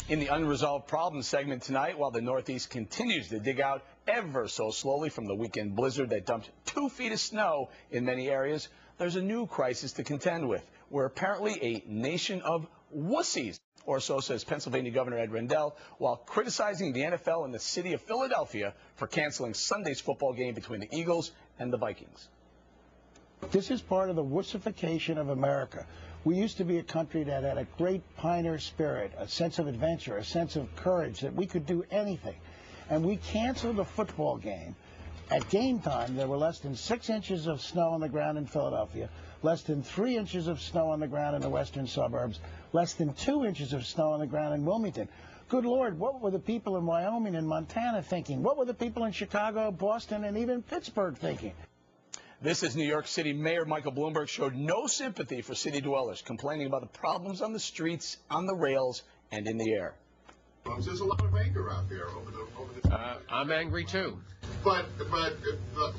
In the unresolved problems segment tonight, while the Northeast continues to dig out ever so slowly from the weekend blizzard that dumped 2 feet of snow in many areas, there's a new crisis to contend with. We're apparently a nation of wussies, or so says Pennsylvania Governor Ed Rendell, while criticizing the NFL and the city of Philadelphia for canceling Sunday's football game between the Eagles and the Vikings. This is part of the wussification of America. We used to be a country that had a great pioneer spirit, a sense of adventure, a sense of courage, that we could do anything. And we canceled a football game. At game time, there were less than 6 inches of snow on the ground in Philadelphia, less than 3 inches of snow on the ground in the western suburbs, less than 2 inches of snow on the ground in Wilmington. Good Lord, what were the people in Wyoming and Montana thinking? What were the people in Chicago, Boston, and even Pittsburgh thinking? This is New York City Mayor Michael Bloomberg showed no sympathy for city dwellers, complaining about the problems on the streets, on the rails, and in the air. There's a lot of anger out there over the I'm angry too. But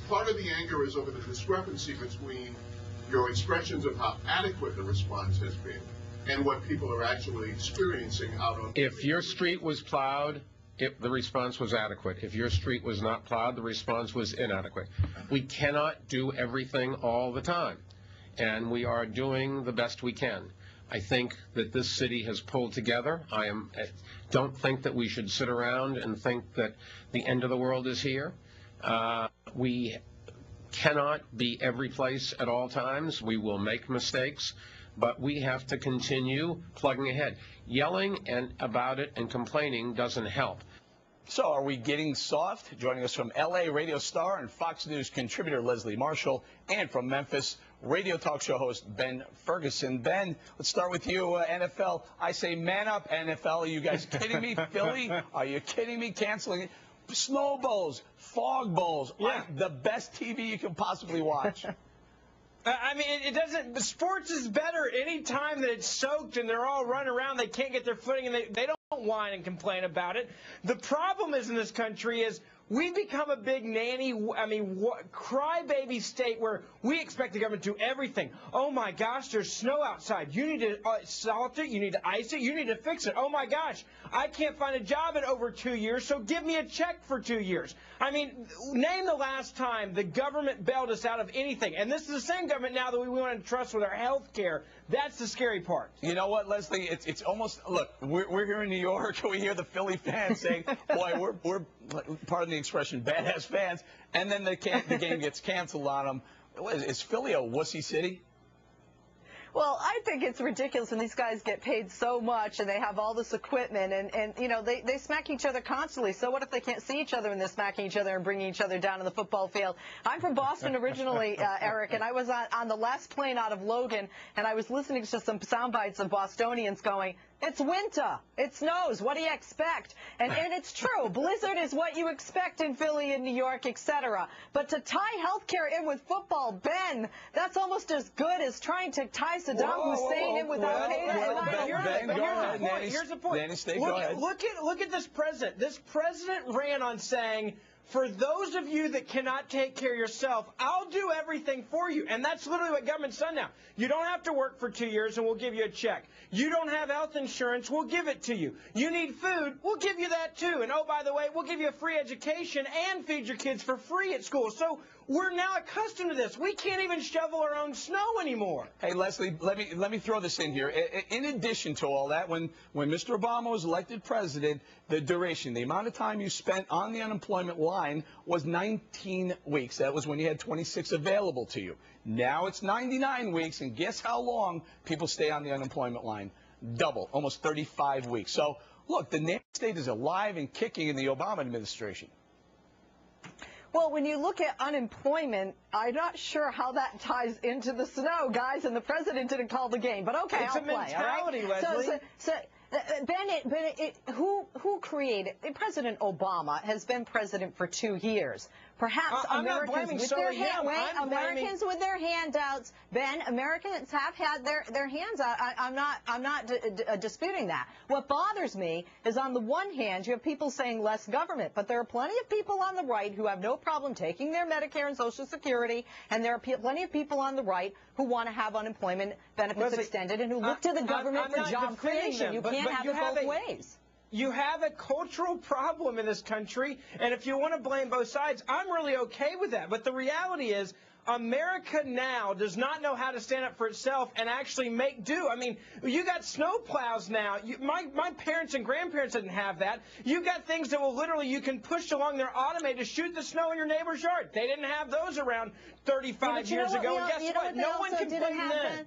part of the anger is over the discrepancy between your expressions of how adequate the response has been and what people are actually experiencing out on. If your street was plowed, the response was adequate. If your street was not plowed, the response was inadequate. We cannot do everything all the time, and we are doing the best we can. I think that this city has pulled together. I don't think that we should sit around and think that the end of the world is here. We cannot be every place at all times. We will make mistakes, but we have to continue plugging ahead. Yelling about it and complaining doesn't help. So are we getting soft? Joining us from L.A. radio star and Fox News contributor Leslie Marshall, and from Memphis, radio talk show host Ben Ferguson. Ben, let's start with you. NFL, I say man up, NFL. Are you guys kidding me? Philly, are you kidding me? Canceling it. Snow bowls, fog bowls, yeah. The best TV you can possibly watch. I mean, it doesn't. Sports is better any time that it's soaked and they're all running around. They can't get their footing, and they don't whine and complain about it. The problem is in this country is we've become a big crybaby state where we expect the government to do everything. Oh my gosh, there's snow outside. You need to salt it. You need to ice it. You need to fix it. Oh my gosh, I can't find a job in over 2 years, so give me a check for 2 years. I mean, name the last time the government bailed us out of anything. And this is the same government now that we want to trust with our health care. That's the scary part. You know what, Leslie? It's almost, look, we're here in New York. We hear the Philly fans saying, boy, we're pardon the expression, badass fans, and then the game gets canceled on them. Is Philly a wussy city? Well, I think it's ridiculous when these guys get paid so much and they have all this equipment and you know, they smack each other constantly. So what if they can't see each other and they're smacking each other and bringing each other down in the football field? I'm from Boston originally, Eric, and I was on the last plane out of Logan, and I was listening to some sound bites of Bostonians going, it's winter. It snows. What do you expect? And it's true. Blizzard is what you expect in Philly and New York, etc. But to tie health care in with football, Ben, that's almost as good as trying to tie Saddam Hussein in with Al-Qaeda. Here's the point. Danny, go ahead. Look at this president. This president ran on saying, for those of you that cannot take care of yourself, I'll do everything for you. And that's literally what government's done now. You don't have to work for 2 years and we'll give you a check. You don't have health insurance, we'll give it to you. You need food, we'll give you that too. And oh, by the way, we'll give you a free education and feed your kids for free at school. So we're now accustomed to this. We can't even shovel our own snow anymore. Hey, Leslie, let me throw this in here. In addition to all that, when Mr. Obama was elected president, the duration, the amount of time you spent on the unemployment line was 19 weeks. That was when you had 26 available to you. Now it's 99 weeks, and guess how long people stay on the unemployment line? Double, almost 35 weeks. So, look, the state is alive and kicking in the Obama administration. Well, when you look at unemployment, I'm not sure how that ties into the snow, guys, and the president didn't call the game. But okay, it's I'll a play, mentality, all right? Leslie. So who created President Obama has been president for 2 years. Perhaps Americans with their handouts, Ben, Americans have had their hands out. I'm not disputing that. What bothers me is, on the one hand, you have people saying less government, but there are plenty of people on the right who have no problem taking their Medicare and Social Security, and there are plenty of people on the right who want to have unemployment benefits extended and who look to the government for job creation. You can't have it both ways. You have a cultural problem in this country, and if you want to blame both sides, I'm really okay with that. But the reality is, America now does not know how to stand up for itself and actually make do. I mean, you got snow plows now. My parents and grandparents didn't have that. You got things that will literally, you can push along, they're automated to shoot the snow in your neighbor's yard. They didn't have those around 35 years ago, and guess what? No one can blame them.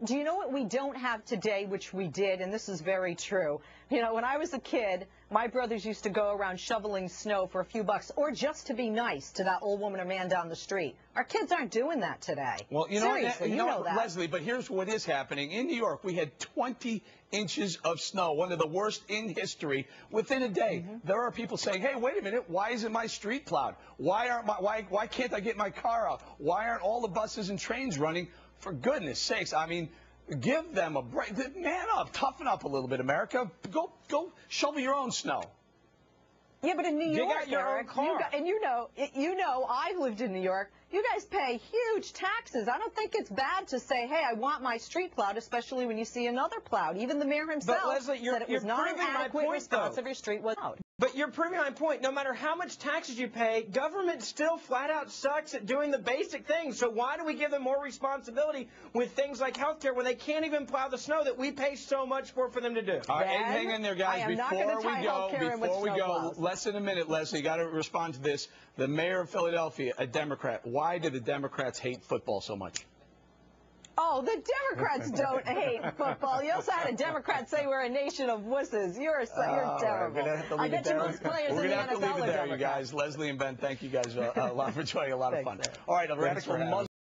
Do you know what we don't have today, which we did, and this is very true? You know, when I was a kid, my brothers used to go around shoveling snow for a few bucks, or just to be nice to that old woman or man down the street. Our kids aren't doing that today. Well, Seriously, you know that. Leslie, but here's what is happening. In New York, we had 20 inches of snow, one of the worst in history, within a day. There are people saying, hey, wait a minute, why isn't my street plowed? Why can't I get my car out? Why aren't all the buses and trains running? For goodness sakes, I mean, give them a break. Man up, toughen up a little bit, America. Go shovel your own snow. Yeah, but in New York, got your own car. and you know, I've lived in New York. You guys pay huge taxes. I don't think it's bad to say, hey, I want my street plowed, especially when you see another plowed. Even the mayor himself Leslie, said it was not an adequate response if your street was plowed. But you're proving my point. No matter how much taxes you pay, government still flat out sucks at doing the basic things. So why do we give them more responsibility with things like health care when they can't even plow the snow that we pay so much for them to do? All right, hang in there, guys. Before we go, less than a minute, Leslie, you got to respond to this. The mayor of Philadelphia, a Democrat. Why do the Democrats hate football so much? Oh, the Democrats don't hate football. You also had a Democrat say we're a nation of wusses. You're terrible. I bet you most players in the NFL are Democrats. We're going to have to leave it there, you guys. Leslie and Ben, thank you guys a lot for joining. A lot of fun. All right, a radical Muslim.